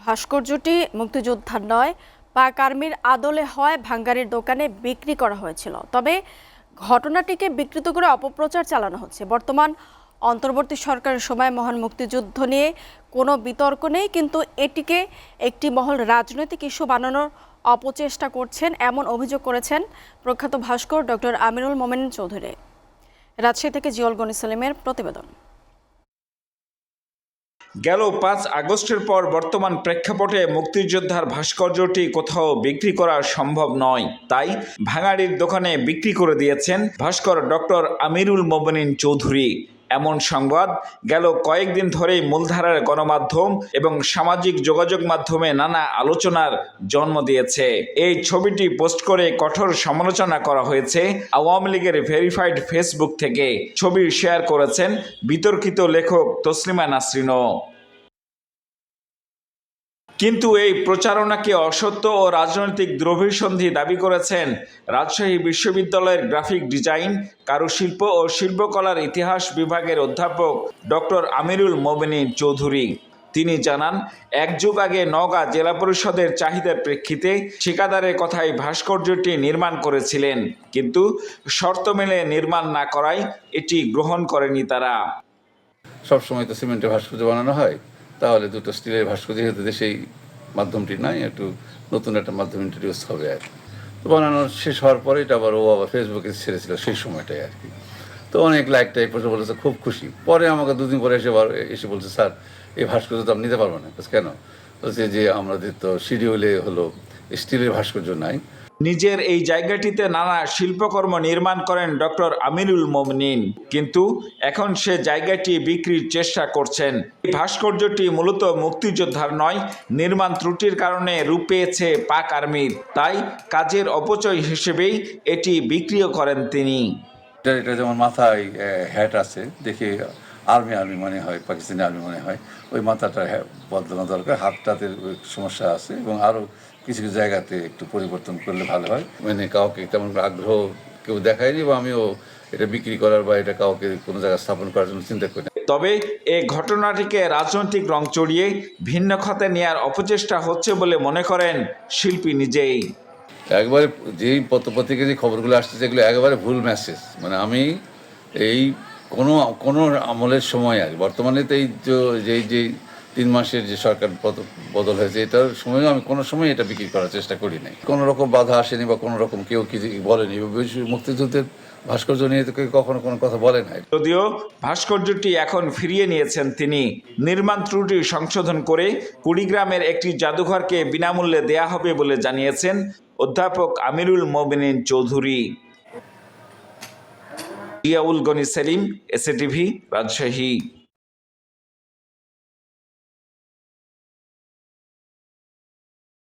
ভাস্কর্যটি মুক্তিযোদ্ধার নয়, পাক আর্মির আদলে হয় ভাঙ্গারির দোকানে বিক্রি করা হয়েছিল। তবে ঘটনাটিকে বিকৃত করে অপপ্রচার চালানো হচ্ছে। বর্তমান অন্তর্বর্তী সরকারের সময় মহান মুক্তিযুদ্ধ নিয়ে কোনো বিতর্ক নেই, কিন্তু এটিকে একটি মহল রাজনৈতিক ইস্যু বানানোর অপচেষ্টা করছেন, এমন অভিযোগ করেছেন প্রখ্যাত ভাস্কর ডক্টর আমিরুল মোমেনীন চৌধুরী। রাজশাহী থেকে জিয়াউল গনি সেলিমের প্রতিবেদন। গেল ৫ আগস্টের পর বর্তমান প্রেক্ষাপটে মুক্তিযোদ্ধার ভাস্কর্যটি কোথাও বিক্রি করা সম্ভব নয়, তাই ভাঙাড়ির দোকানে বিক্রি করে দিয়েছেন ভাস্কর ডক্টর আমিরুল মোমেনীন চৌধুরী। এমন সংবাদ গেল কয়েকদিন ধরেই মূলধারার গণমাধ্যম এবং সামাজিক যোগাযোগ মাধ্যমে নানা আলোচনার জন্ম দিয়েছে। এই ছবিটি পোস্ট করে কঠোর সমালোচনা করা হয়েছে আওয়ামী লীগের ভেরিফাইড ফেসবুক থেকে। ছবি শেয়ার করেছেন বিতর্কিত লেখক তসলিমা নাসরিনও। কিন্তু এই প্রচারণাকে অসত্য ও রাজনৈতিক দ্রব্যসন্ধি দাবি করেছেন রাজশাহী বিশ্ববিদ্যালয়ের গ্রাফিক ডিজাইন, কারুশিল্প ও শিল্পকলার ইতিহাস বিভাগের অধ্যাপক ডক্টর আমিরুল মোমেনীন চৌধুরী। তিনি জানান, এক যুগ আগে নওগাঁ জেলা পরিষদের চাহিদার প্রেক্ষিতে ঠিকাদারের কথায় ভাস্কর্যটি নির্মাণ করেছিলেন, কিন্তু শর্ত মেনে নির্মাণ না করায় এটি গ্রহণ করেনি তারা। সবসময় তো সিমেন্টের ভাস্কর্য বানানো হয়, তাহলে দুটো স্টিলের ভাস্কর্য যেহেতু দেশেই মাধ্যমটি নাই, একটু নতুন একটা মাধ্যম ইন্ট্রোডিউস হবে আর কি। তো বানানো শেষ হওয়ার পরে এটা আবার ও আবার ফেসবুকে ছেড়েছিল সেই সময়টাই আর কি। তো অনেক লাইক টাইপ বলেছে, খুব খুশি। পরে আমাকে দুদিন পরে এসে বলছে, স্যার এই ভাস্কর্য তো আপনি নিতে পারবেন না। কেন? বলছে যে আমাদের তো শিডিউলে হলো স্টিলের ভাস্কর্য নাই। নিজের এই জায়গাটিতে নানা শিল্পকর্ম নির্মাণ করেন ডক্টর আমিরুল মোমেনীন, কিন্তু এখন সে জায়গাটি বিক্রির চেষ্টা করছেন। এই ভাস্কর্যটি মূলত মুক্তিযোদ্ধার নয়, নির্মাণ ত্রুটির কারণে রূপ পেয়েছে পাক আর্মির, তাই কাজের অপচয় হিসেবেই এটি বিক্রিও করেন তিনি। এটা যেমন মাথায় হ্যাট আছে, দেখে আর্মি মনে হয়, পাকিস্তানি আর্মি মনে হয়। ওই মাথাটা বদলানো দরকার, হাতটাতে সমস্যা আছে এবং আরও কিছু কিছু জায়গাতে একটু পরিবর্তন করলে ভালো হয়। মানে কাউকে তেমন আগ্রহ কেউ দেখায়নি বা আমিও এটা বিক্রি করার বা এটা কাউকে কোনো জায়গায় স্থাপন করার জন্য চিন্তা করি। তবে এই ঘটনাটিকে রাজনৈতিক রং চড়িয়ে ভিন্ন খাতে নেয়ার অপচেষ্টা হচ্ছে বলে মনে করেন শিল্পী নিজেই। একবারে যেই পত্রিকা যে খবরগুলো আসছে সেগুলো একেবারে ভুল মেসেজ। মানে আমি এই কোনো আমলের সময় আর বর্তমানে তো এই যে 3 মাসের যে সরকার বদল হয়েছে, এটার সময়ও আমি কোনো সময় এটা বিক্রি করার চেষ্টা করি নাই। কোনো রকম বাধা আসেনি বা কোনো রকম কেউ কিছু বলেনি। মুক্তিযুদ্ধের ভাস্কর্য নিয়ে তো কখনো কোনো কথা বলে নাই। যদিও ভাস্কর্যটি এখন ফিরিয়ে নিয়েছেন তিনি। নির্মাণ ত্রুটি সংশোধন করে কুড়িগ্রামের একটি জাদুঘরকে বিনামূল্যে দেয়া হবে বলে জানিয়েছেন অধ্যাপক আমিরুল মোমেনীন চৌধুরী। জিয়াউল গনি সেলিম, এসএটিভি, রাজশাহী।